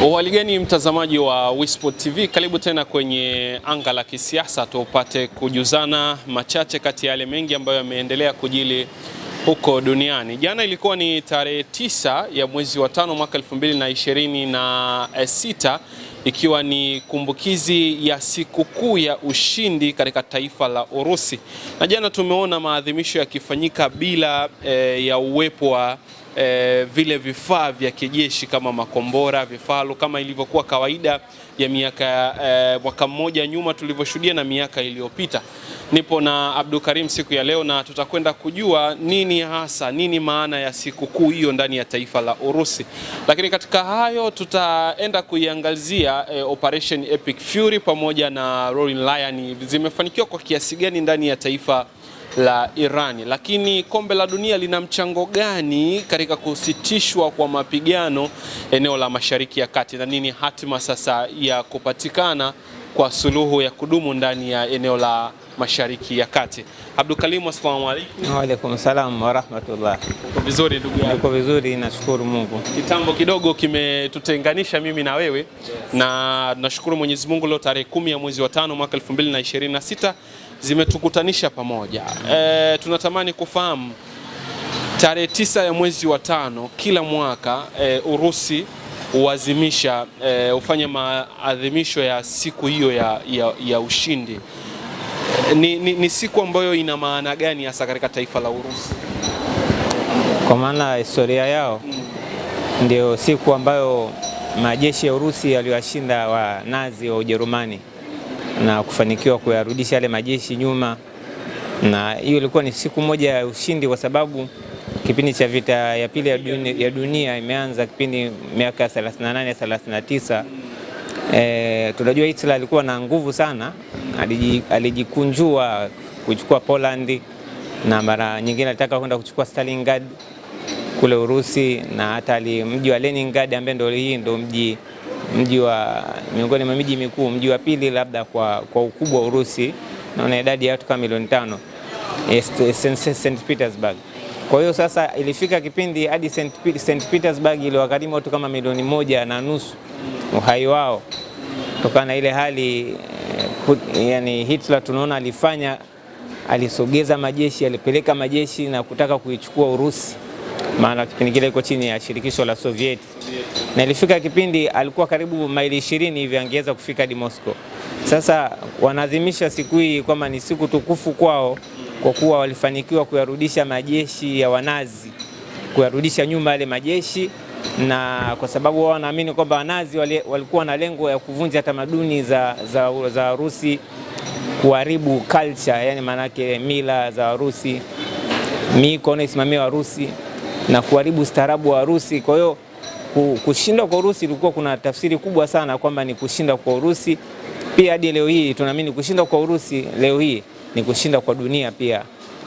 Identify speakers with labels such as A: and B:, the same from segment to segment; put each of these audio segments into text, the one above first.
A: Uhaligani mtazamaji wa WISPORT TV, karibu tena kwenye anga la kisiasa, tupate kujuzana machache kati ya yale mengi ambayo yameendelea kujili huko duniani. Jana ilikuwa ni tarehe 9 ya mwezi wa 5 mwaka 2026, ikiwa ni kumbukizi ya sikukuu ya ushindi katika taifa la Urusi. Na jana tumeona maadhimisho yakifanyika bila ya uwepo wa vile vifaa vya kijeshi kama makombora, vifaru kama ilivyokuwa kawaida ya mwaka mmoja nyuma tulivyoshuhudia na miaka iliyopita. Nipo na Abdul Karim siku ya leo na tutakwenda kujua nini maana ya sikukuu hiyo ndani ya taifa la Urusi. Lakini katika hayo tutaenda kuiangazia Operation Epic Fury pamoja na Roaring Lion zimefanikiwa kwa kiasi gani ndani ya taifa la Irani, lakini kombe la dunia lina mchango gani katika kusitishwa kwa mapigano eneo la Mashariki ya Kati, na nini hatima sasa ya kupatikana kwa suluhu ya kudumu ndani ya eneo la Mashariki ya Kati. Abdul Karim, assalamu alaykum.
B: Wa alaykum salaam wa rahmatullah.
A: Uko vizuri ndugu yangu?
B: Uko vizuri, nashukuru Mungu.
A: Kitambo kidogo kimetutenganisha mimi na wewe, na nashukuru Mwenyezi Mungu leo tarehe 10 ya mwezi wa 5 mwaka 2026 zimetukutanisha pamoja. Tunatamani kufahamu tarehe 9 ya mwezi wa 5 kila mwaka Urusi huazimisha hufanya maadhimisho ya siku hiyo ya ushindi. Ni siku ambayo ina maana gani hasa katika taifa la Urusi?
B: Kwa maana historia yao ndio siku ambayo majeshi ya Urusi yaliwashinda wa Nazi wa Ujerumani na kufanikiwa kuyarudisha yale majeshi nyuma, na hiyo ilikuwa ni siku moja ya ushindi, kwa sababu kipindi cha vita ya pili ya dunia imeanza kipindi miaka 38 39. Tunajua Hitler alikuwa na nguvu sana, alijikunjua kuchukua Poland na mara nyingine alitaka kwenda kuchukua Stalingrad kule Urusi, na hata mji wa Leningrad ambaye ndio mji wa miongoni mwa miji mikuu, mji wa pili labda kwa ukubwa wa Urusi, na idadi ya watu kama milioni 5, St. Petersburg. Kwa hiyo sasa ilifika kipindi hadi St. Petersburg iliwakarimu watu kama milioni 1.5 uhai wao, kutokana na ile hali. Yani Hitler tunaona alisogeza majeshi, alipeleka majeshi na kutaka kuichukua Urusi, maana kipindi kile iko chini ya shirikisho la Sovieti, na ilifika kipindi alikuwa karibu maili 20 hivi angeweza kufika hadi Moscow. Sasa wanaadhimisha siku hii kwamba ni siku tukufu kwao, kwa kuwa walifanikiwa kuyarudisha majeshi ya Wanazi, kuyarudisha nyuma yale majeshi, na kwa sababu wao wanaamini kwamba Wanazi walikuwa na lengo ya kuvunja tamaduni za Urusi, kuharibu culture, yani manake mila za Warusi, miko na isimamia wa Urusi, na kuharibu ustaarabu wa Urusi. Kwa hiyo kushinda kwa Urusi ilikuwa kuna tafsiri kubwa sana kwamba ni kushinda kwa Urusi. Pia hadi leo hii tunaamini kushinda kwa Urusi leo hii ni kushinda kwa dunia pia,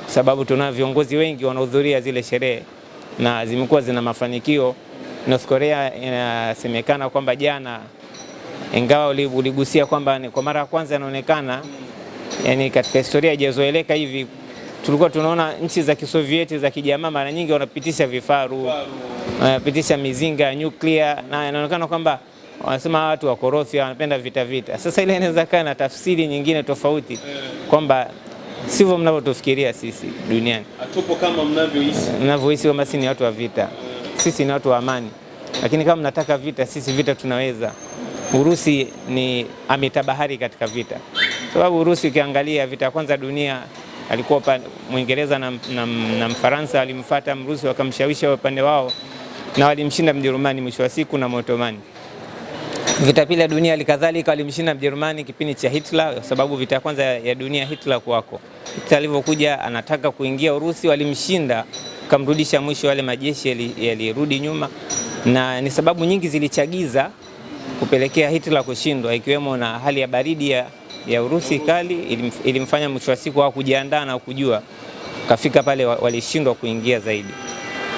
B: sababu tuna viongozi wengi wanahudhuria zile sherehe na zimekuwa zina mafanikio. North Korea inasemekana kwamba jana, ingawa uligusia kwamba kwa mara ya kwanza inaonekana, yani katika historia haijazoeleka hivi, tulikuwa tunaona nchi za Kisovieti za kijamaa mara nyingi wanapitisha vifaru, wanapitisha mizinga ya nyuklia, na inaonekana kwamba wanasema watu wakorofi wanapenda vita. Sasa ile inaweza kuwa na tafsiri nyingine tofauti, kwamba sivyo mnavyotufikiria sisi duniani.
A: Hatupo kama
B: mnavyohisi kwamba sisi ni watu wa vita. Sisi ni watu wa amani. Lakini kama mnataka vita, sisi vita tunaweza. Urusi ni ametabahari katika vita. Sababu Urusi ukiangalia vita kwanza dunia, alikuwa Mwingereza na Mfaransa walimfuata Mrusi wakamshawisha upande wao, na walimshinda Mjerumani mwisho wa siku na Ottomani. Vita pili ya dunia alikadhalika walimshinda Mjerumani kipindi cha Hitler, kwa sababu vita kwanza ya dunia Hitler kwako. Hitler alivyokuja anataka kuingia Urusi, walimshinda, kamrudisha mwisho wale majeshi yalirudi nyuma, na ni sababu nyingi zilichagiza kupelekea Hitler kushindwa, ikiwemo na hali ya baridi ya Urusi kali ilimfanya mwisho wa siku kujiandaa na kujua, kafika pale walishindwa kuingia zaidi.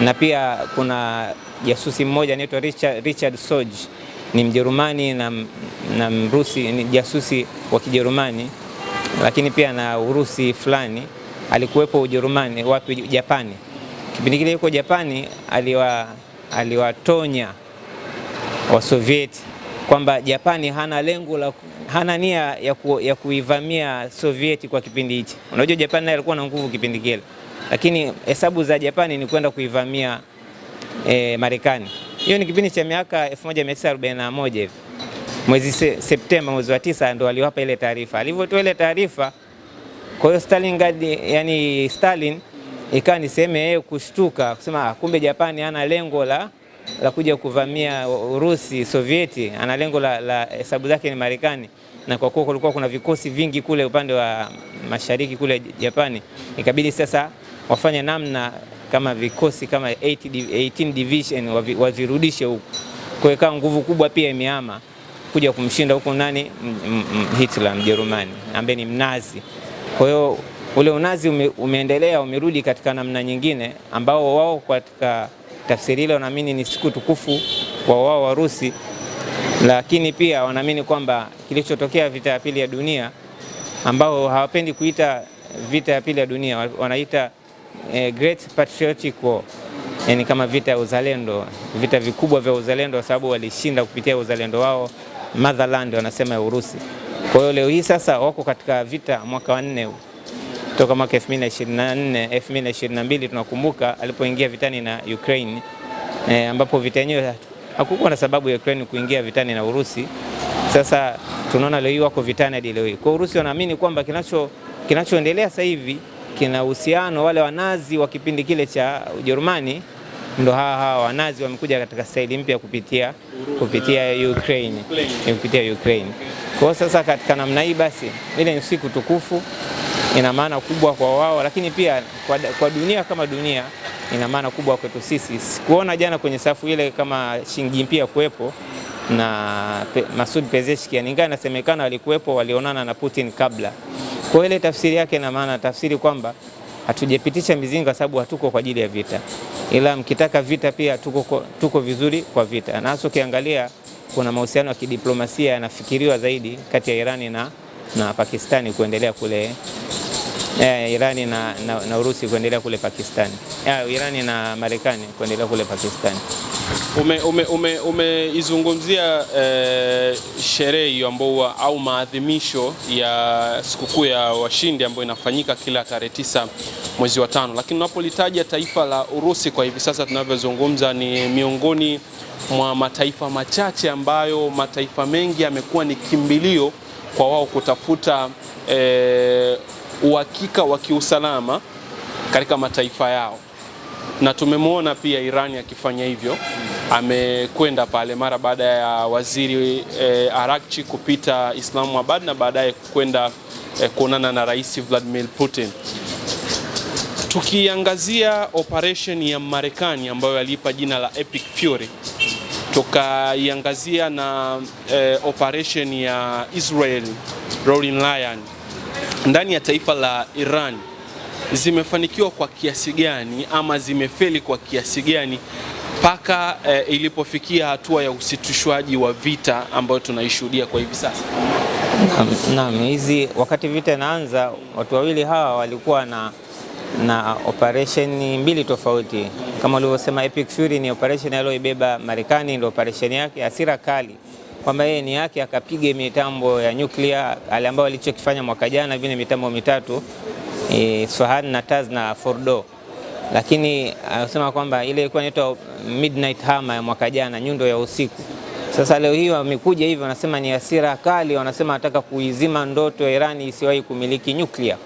B: Na pia kuna jasusi mmoja anaitwa Richard Sorge, ni Mjerumani na Mrusi, ni jasusi wa Kijerumani, lakini pia na Urusi fulani, alikuwepo Ujerumani, wapi, Japani. Kipindi kile yuko Japani aliwatonya wa Soviet kwamba Japani hana nia ya kuivamia Soviet kwa kipindi hichi. Unajua Japani nayo ilikuwa na nguvu kipindi kile, lakini hesabu za Japani ni kwenda kuivamia Marekani. Hiyo ni kipindi cha miaka 1941 hivi. Mwezi Septemba, mwezi wa 9 ndo aliwapa ile taarifa. Alivyotoa ile taarifa, kwa hiyo Stalin ikawa ni sehemu yeye kushtuka kusema kumbe Japani hana lengo la kuja kuvamia Urusi Sovieti, ana lengo la hesabu zake ni Marekani. Na kwa kuwa kulikuwa kuna vikosi vingi kule upande wa mashariki kule Japani, ikabidi sasa wafanye namna kama vikosi kama 18 division wavirudishe huko. Kwa hiyo nguvu kubwa pia imehama kuja kumshinda huko nani, Hitler Mjerumani ambaye ni Mnazi. Kwa hiyo ule unazi umeendelea, umerudi katika namna nyingine ambao wao katika tafsiri ile wanaamini ni siku tukufu kwa wao Warusi, lakini pia wanaamini kwamba kilichotokea vita ya pili ya dunia, ambao hawapendi kuita vita ya pili ya dunia, wanaita Great Patriotic War, yani kama vita ya uzalendo, vita vikubwa vya uzalendo, kwa sababu walishinda kupitia uzalendo wao motherland, wanasema ya Urusi. Kwa hiyo leo hii sasa wako katika vita mwaka wa 4 toka mwaka 2024 2022 tunakumbuka alipoingia vitani na Ukraine, ambapo vita yenyewe hakukuwa na sababu ya Ukraine kuingia vitani na Urusi. Sasa tunaona leo hii wako vitani hadi leo hii. Kwa Urusi wanaamini kwamba kinachoendelea sasa hivi kina uhusiano, wale wanazi wa kipindi kile cha Ujerumani ndo hawa wanazi wamekuja katika staili mpya kupitia Ukraine. Kwa sasa katika namna hii basi ile ni siku tukufu, ina maana kubwa kwa wao, lakini pia kwa dunia kama dunia ina maana kubwa kwetu sisi. Kuona jana kwenye safu ile kama Xi Jinping kuwepo na Masoud Pezeshkian, ingawa inasemekana walikuwepo, walionana na Putin kabla. Kwa ile tafsiri yake ina maana tafsiri kwamba hatujapitisha mizinga sababu hatuko kwa ajili ya vita, ila mkitaka vita pia tuko vizuri kwa vita. Na hasa ukiangalia kuna mahusiano ya kidiplomasia yanafikiriwa zaidi kati ya Irani na Pakistani kuendelea kule, Irani na Urusi kuendelea kule Pakistani, Irani na Marekani kuendelea kule Pakistani.
A: Umeizungumzia sherehe hiyo ambao au maadhimisho ya sikukuu ya washindi ambayo inafanyika kila tarehe 9 mwezi wa 5, lakini unapolitaja taifa la Urusi kwa hivi sasa tunavyozungumza ni miongoni mwa mataifa machache ambayo mataifa mengi yamekuwa ni kimbilio kwa wao kutafuta uhakika wa kiusalama katika mataifa yao, na tumemwona pia Irani akifanya hivyo. Amekwenda pale mara baada ya waziri Arakchi kupita Islamabad na baadaye kwenda kuonana na Rais Vladimir Putin. Tukiangazia operation ya Marekani ambayo aliipa jina la Epic Fury, tukaiangazia na operation ya Israel Roaring Lion ndani ya taifa la Iran, zimefanikiwa kwa kiasi gani ama zimefeli kwa kiasi gani mpaka ilipofikia hatua ya usitishwaji wa vita ambayo tunaishuhudia kwa hivi sasa?
B: Naam, hizi wakati vita inaanza watu wawili hawa walikuwa na operation mbili tofauti. Kama ulivyosema, Epic Fury ni operation aliyoibeba Marekani, ndio operation yake hasira kali, kwamba yeye ni yake akapiga mitambo ya nyuklia ambayo alichokifanya mwaka jana vile mitambo mitatu, Isfahan, Natanz na Fordo. Lakini anasema kwamba ile ilikuwa inaitwa Midnight Hammer ya mwaka jana, nyundo ya usiku. Sasa leo hii wamekuja hivi wanasema ni hasira kali, wanasema nataka kuizima ndoto ya Irani isiwahi kumiliki nyuklia.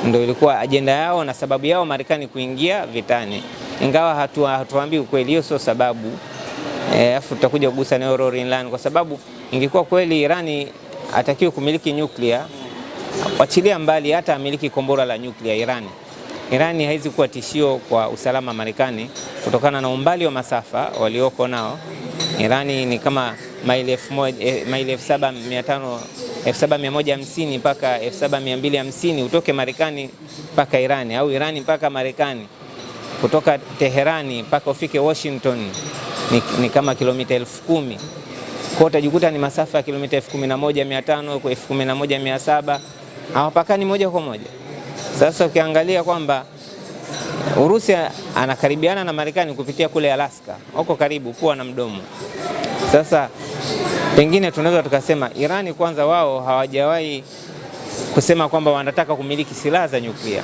B: Ndio ilikuwa ajenda yao na sababu yao Marekani kuingia vitani. Ingawa hatuambii ukweli, hiyo sio sababu. Afu tutakuja kugusa na Roaring Lion, kwa sababu ingekuwa kweli Irani atakiwa kumiliki nyuklia, achilia mbali hata amiliki kombora la nyuklia Irani haizi kuwa tishio kwa usalama Marekani kutokana na umbali wa masafa walioko nao. Irani ni kama maili 1750 mpaka 7250 utoke Marekani mpaka Irani, au Irani mpaka Marekani. Kutoka Teherani mpaka ufike Washington ni kama kilomita 10,000. Kwa utajikuta ni masafa ya kilomita 11,500 kwa 11,700, hawapakani moja kwa moja. Sasa ukiangalia kwamba Urusi anakaribiana na Marekani kupitia kule Alaska, wako karibu pua na mdomo. Sasa pengine tunaweza tukasema Irani kwanza wao hawajawahi kusema kwamba wanataka kumiliki silaha za nyuklia.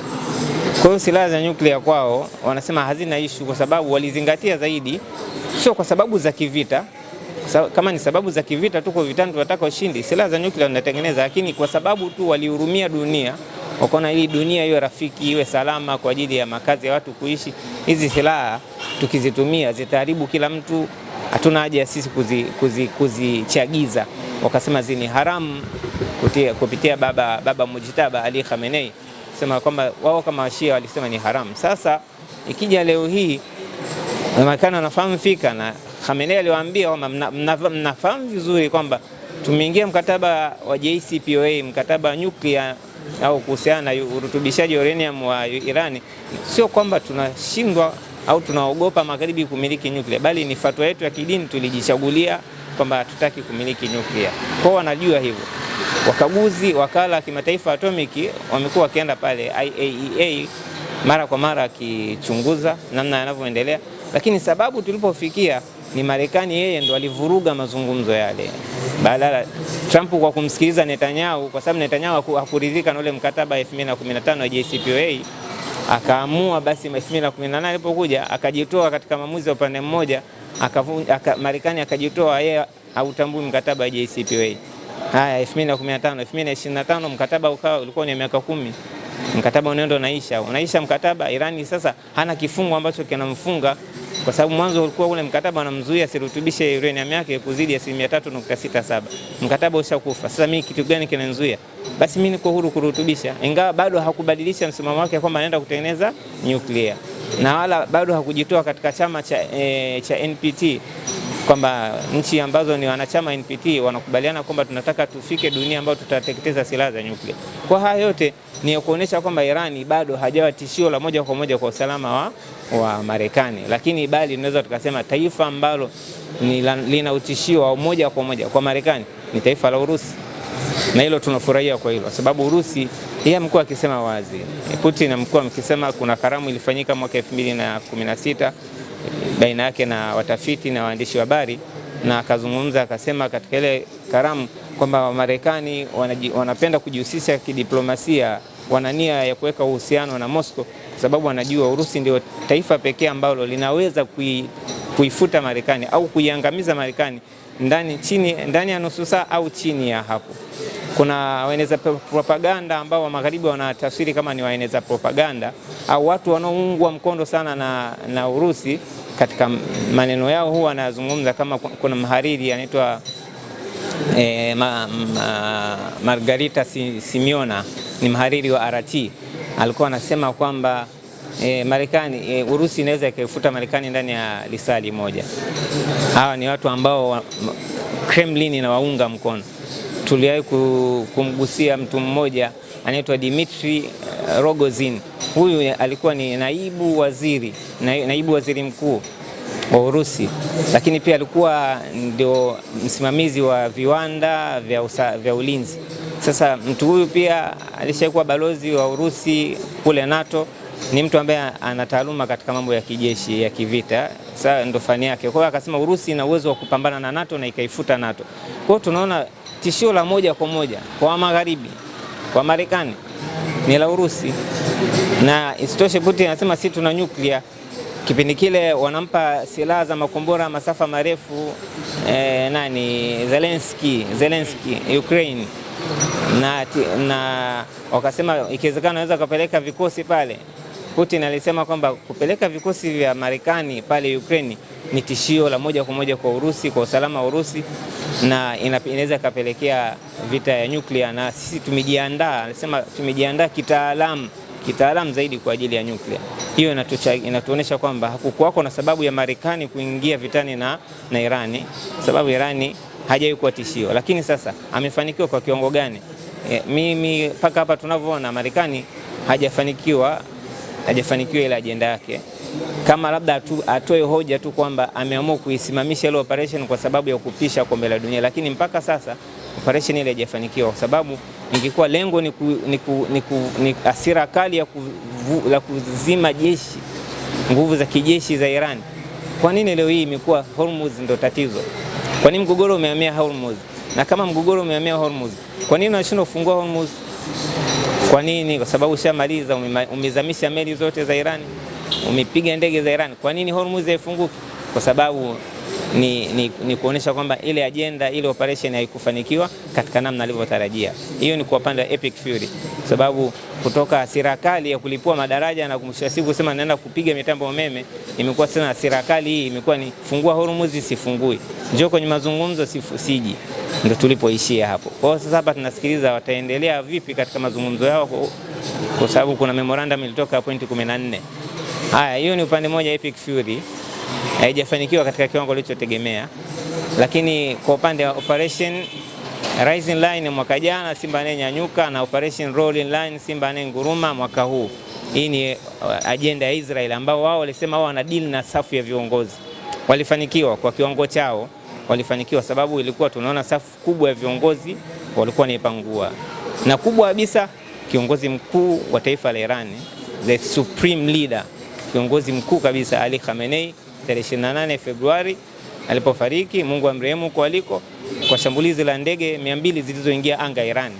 B: Kwa hiyo silaha za nyuklia kwao wanasema hazina issue, kwa sababu walizingatia zaidi, sio kwa sababu za kivita. Kama ni sababu za kivita, tuko vitani tunataka ushindi, silaha za nyuklia tunatengeneza, lakini kwa sababu tu walihurumia dunia, wakaona hii dunia iwe rafiki, iwe salama kwa ajili ya makazi ya watu kuishi, hizi silaha tukizitumia zitaharibu kila mtu, hatuna haja ya sisi kuzichagiza. Wakasema zini haramu kupitia baba Mujtaba Ali Khamenei, sema kwamba wao kama Washia walisema ni haramu. Sasa ikija leo hii Marekani wanafahamu fika, na Khamenei aliwaambia kwamba mnafahamu vizuri kwamba tumeingia mkataba wa JCPOA, mkataba wa nyuklia au kuhusiana na urutubishaji uranium wa Irani. Sio kwamba tunashindwa au tunaogopa magharibi kumiliki nyuklia, bali ni fatwa yetu ya kidini, tulijichagulia kwamba hatutaki kumiliki nyuklia. Kwa wanajua hivyo. Wakaguzi wakala kimataifa atomiki wamekuwa wakienda pale IAEA mara kwa mara akichunguza namna yanavyoendelea, lakini sababu tulipofikia ni Marekani yeye ndo alivuruga mazungumzo yale. Badala Trump kwa kumsikiliza Netanyahu, kwa sababu Netanyahu hakuridhika na ule mkataba 2015 wa JCPOA, akaamua basi 2018 alipokuja akajitoa katika maamuzi ya upande mmoja, Marekani akajitoa, yeye hautambui mkataba wa JCPOA. Haya 2015, 2025 mkataba ulikuwa ni miaka 10. Mkataba unaenda unaisha mkataba. Irani sasa hana kifungo ambacho kinamfunga, kwa sababu mwanzo ulikuwa ule mkataba unamzuia asirutubishe uranium yake kuzidi 3.67. Mkataba ushakufa. Sasa mimi kitu gani kinanizuia? Basi mimi niko huru kurutubisha, ingawa bado hakubadilisha msimamo wake kwamba anaenda kutengeneza nyuklia, na wala bado hakujitoa katika chama cha NPT, kwamba nchi ambazo ni wanachama NPT wanakubaliana kwamba tunataka tufike dunia ambayo tutateketeza silaha za nyuklia. Kwa haya yote ni kuonesha kwamba Irani bado hajawa tishio la moja kwa moja kwa usalama wa Marekani, lakini bali tunaweza tukasema taifa ambalo lina utishio wa moja kwa moja kwa Marekani ni taifa la Urusi, na hilo tunafurahia kwa hilo, sababu Urusi yeye mkuu akisema wazi, Putin amekuwa akisema kuna karamu ilifanyika mwaka 2016 baina yake na watafiti na waandishi wa habari, na akazungumza akasema katika ile karamu kwamba Marekani wanapenda kujihusisha kidiplomasia, wana nia ya kuweka uhusiano na Moscow, kwa sababu wanajua Urusi ndio taifa pekee ambalo linaweza kuifuta Marekani au kuiangamiza Marekani ndani ya nusu saa au chini ya hapo. Kuna waeneza propaganda ambao wa magharibi wanatafsiri kama ni waeneza propaganda au watu wanaoungwa mkono sana na Urusi. Katika maneno yao huwa anazungumza kama kuna mhariri anaitwa Margarita Simiona, ni mhariri wa RT, alikuwa anasema kwamba Marekani Urusi inaweza ikaifuta Marekani ndani ya lisali moja. Hawa ni watu ambao Kremlin inawaunga mkono. Tuliwahi kumgusia mtu mmoja anaitwa Dmitry Rogozin. Huyu alikuwa ni naibu waziri mkuu wa Urusi, lakini pia alikuwa ndio msimamizi wa viwanda vya ulinzi. Sasa mtu huyu pia alishakuwa balozi wa Urusi kule NATO, ni mtu ambaye ana taaluma katika mambo ya kijeshi ya kivita. Sasa ndo fani yake. Kwa hiyo akasema Urusi ina uwezo wa kupambana na NATO na ikaifuta NATO. Kwa hiyo tunaona tishio la moja kwa moja kwa magharibi, kwa Marekani ni la Urusi. Na isitoshe Putin anasema sisi tuna nyuklia. Kipindi kile wanampa silaha za makombora masafa marefu Zelensky Ukraine, na wakasema ikiwezekana anaweza kupeleka vikosi pale. Putin alisema kwamba kupeleka vikosi vya Marekani pale Ukraine ni tishio la moja kwa moja kwa Urusi, kwa usalama wa Urusi, na inaweza kapelekea vita ya nyuklia, na sisi tumejiandaa, alisema tumejiandaa kitaalamu zaidi kwa ajili ya nyuklia. Hiyo inatuonesha kwamba hakukuwako na sababu ya Marekani kuingia vitani na Irani, sababu Irani hajawahi kuwa tishio. Lakini sasa amefanikiwa kwa kiwango gani? Mimi mpaka hapa tunavyoona Marekani hajafanikiwa ile ajenda yake. Kama labda atoe hoja tu kwamba ameamua kuisimamisha ile operation kwa sababu ya kupisha kombe la dunia, lakini mpaka sasa operation ile haijafanikiwa, kwa sababu ingekuwa lengo ni hasira kali ya kuzima nguvu za kijeshi za Iran. Kwa nini leo hii imekuwa Hormuz ndio tatizo? Kwa nini mgogoro umehamia Hormuz? Na kama mgogoro umehamia Hormuz, kwa nini unashindwa kufungua Hormuz? Kwa nini? Kwa sababu ushamaliza, umezamisha meli zote za Iran, umepiga ndege za Iran. Kwa nini Hormuz haifunguki? Kwa sababu ni kuonesha kwamba ile agenda, ile operation haikufanikiwa katika namna alivyotarajia. Hiyo ni kwa upande wa Epic Fury, sababu kutoka hasira kali ya kulipua madaraja na kumshia siku kusema naenda kupiga mitambo umeme, imekuwa tena hasira kali hii imekuwa ni fungua Hormuz, sifungui, njoo kwenye mazungumzo, siji. Ndio tulipoishia hapo. Kwa hiyo sasa hapa tunasikiliza wataendelea vipi katika mazungumzo yao, kwa sababu kuna memorandum ilitoka pointi 14. Haya, hiyo ni upande mmoja. Epic Fury haijafanikiwa katika kiwango kilichotegemea, lakini kwa upande wa operation Rising Line mwaka jana Simba anayenyanyuka na operation Rolling Line Simba anayenguruma mwaka huu, hii ni agenda ya Israel ambao wao walisema wao wana deal na safu ya viongozi. Walifanikiwa kwa kiwango chao, walifanikiwa sababu ilikuwa tunaona safu kubwa ya viongozi walikuwa naipangua, na kubwa kabisa kiongozi mkuu wa taifa la Iran, the supreme leader, kiongozi mkuu kabisa Ali Khamenei, tarehe 28 Februari alipofariki, Mungu amrehemu kwa shambulizi la ndege 200 zilizoingia anga Iran.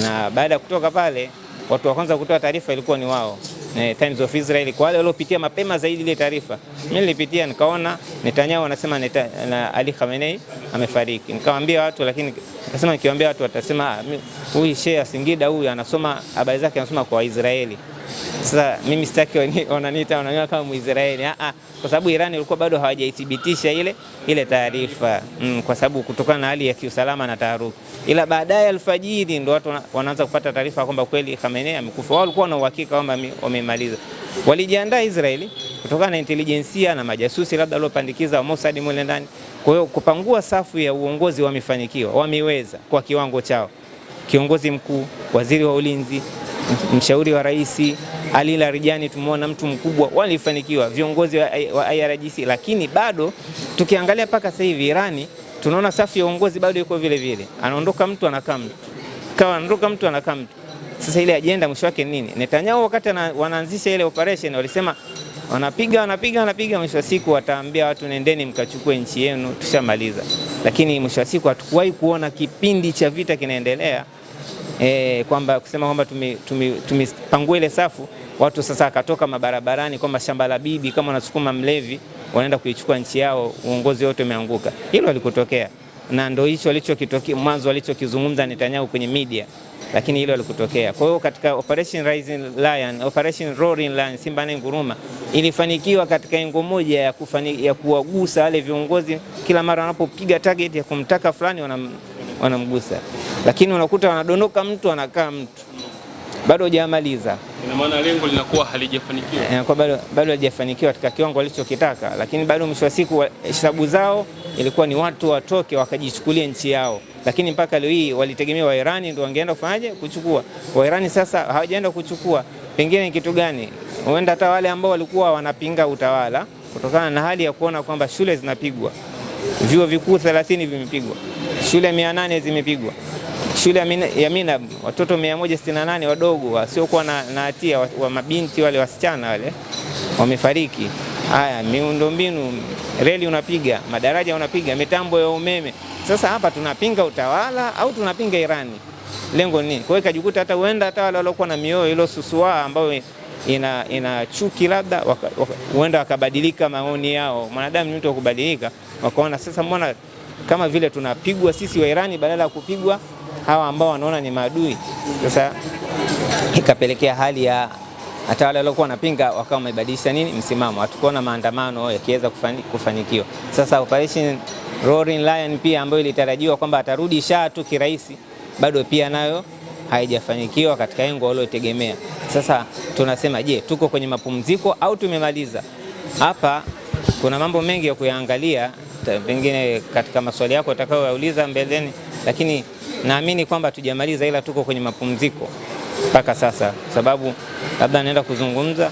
B: Na baada ya kutoka pale, watu wa kwanza kutoa taarifa ilikuwa ni wao, Times of Israel. Kwa wale waliopitia mapema zaidi ile taarifa, mimi nilipitia nikaona Netanyahu anasema na Ali Khamenei amefariki. Nikamwambia watu, lakini nikasema nikiwaambia watu watasema huyu Sheikh Singida huyu anasoma habari zake, anasoma kwa Israeli. Sasa mimi sitaki wananiona kama Muisraeli, kwa sababu Iran ilikuwa bado hawajaithibitisha ile taarifa, kwa sababu kutokana na hali ya kiusalama na taharuki. Ila baadaye alfajiri ndio watu wanaanza kupata taarifa kwamba kweli Khamenei amekufa. Wao walikuwa na uhakika kwamba wamemaliza. Walijiandaa Israeli kutokana na intelijensia na majasusi labda waliopandikiza wa Mossad mule ndani. Kwa hiyo kupangua safu ya uongozi wamefanikiwa, wameweza kwa kiwango chao. Kiongozi mkuu, waziri wa ulinzi, mshauri wa rais, Ali Larijani, tumeona mtu mkubwa, walifanikiwa, viongozi wa IRGC. Lakini bado tukiangalia paka sasa hivi Irani tunaona safu ya uongozi bado iko vile vile, anaondoka mtu anakaa mtu, anaondoka mtu anakaa mtu. Sasa ile agenda mwisho wake nini? Netanyahu wakati wanaanzisha ile operation walisema wanapiga, mwisho wa siku wataambia watu nendeni mkachukue nchi yenu, tushamaliza. Lakini mwisho wa siku hatukuwahi kuona kipindi cha vita kinaendelea, kwamba kusema kwamba tumepangua ile safu, watu sasa akatoka mabarabarani kwamba shamba la bibi, kama wanasukuma mlevi wanaenda kuichukua nchi yao, uongozi wote umeanguka. Hilo alikotokea, na ndio hicho alichokitokea mwanzo alichokizungumza Netanyahu kwenye media, lakini hilo alikotokea. Kwa hiyo katika operation Rising Lion, operation Roaring Lion Simba anayenguruma ilifanikiwa katika engo moja ya kuwagusa wale viongozi. Kila mara wanapopiga target ya kumtaka fulani wanamgusa, lakini unakuta wanadondoka mtu anakaa mtu, bado hajamaliza.
A: Ina maana lengo linakuwa halijafanikiwa,
B: kwa bado halijafanikiwa katika kiwango alichokitaka, lakini bado mwisho wa siku hesabu zao ilikuwa ni watu watoke wakajichukulia nchi yao. Lakini mpaka leo hii walitegemea wa Irani ndio wangeenda kufanyaje kuchukua. Wa Irani sasa hawajaenda kuchukua. Pengine kitu gani? Huenda hata wale ambao walikuwa wanapinga utawala kutokana na hali ya kuona kwamba shule zinapigwa, vyuo vikuu 30 vimepigwa, shule 800 zimepigwa, shule ya Mina watoto 168 wadogo wasiokuwa na hatia wa mabinti wale wasichana wale wamefariki. Haya, miundombinu, reli unapiga, madaraja unapiga, mitambo ya umeme. Sasa hapa tunapinga utawala au tunapinga Irani? Lengo ni nini? Kwa hiyo ikajikuta hata huenda hata wale waliokuwa na mioyo ilo susua ambayo ina chuki labda huenda wakabadilika maoni yao. Mwanadamu ni mtu wa kubadilika, wakaona sasa mbona kama vile tunapigwa sisi wa Irani badala ya kupigwa hawa ambao wanaona ni maadui. Sasa ikapelekea hali ya hata wale waliokuwa wanapinga wakawa wamebadilisha msimamo. Hatukuona maandamano yakiweza kufanikiwa. Sasa operation Roaring Lion pia ambayo ilitarajiwa kwamba atarudi Shah tu kirahisi, bado pia nayo haijafanikiwa katika lengo waliotegemea. Sasa tunasema je, tuko kwenye mapumziko au tumemaliza? Hapa kuna mambo mengi ya kuyaangalia, pengine katika maswali yako utakayoyauliza mbeleni, lakini naamini kwamba tujamaliza, ila tuko kwenye mapumziko mpaka sasa, sababu labda naenda kuzungumza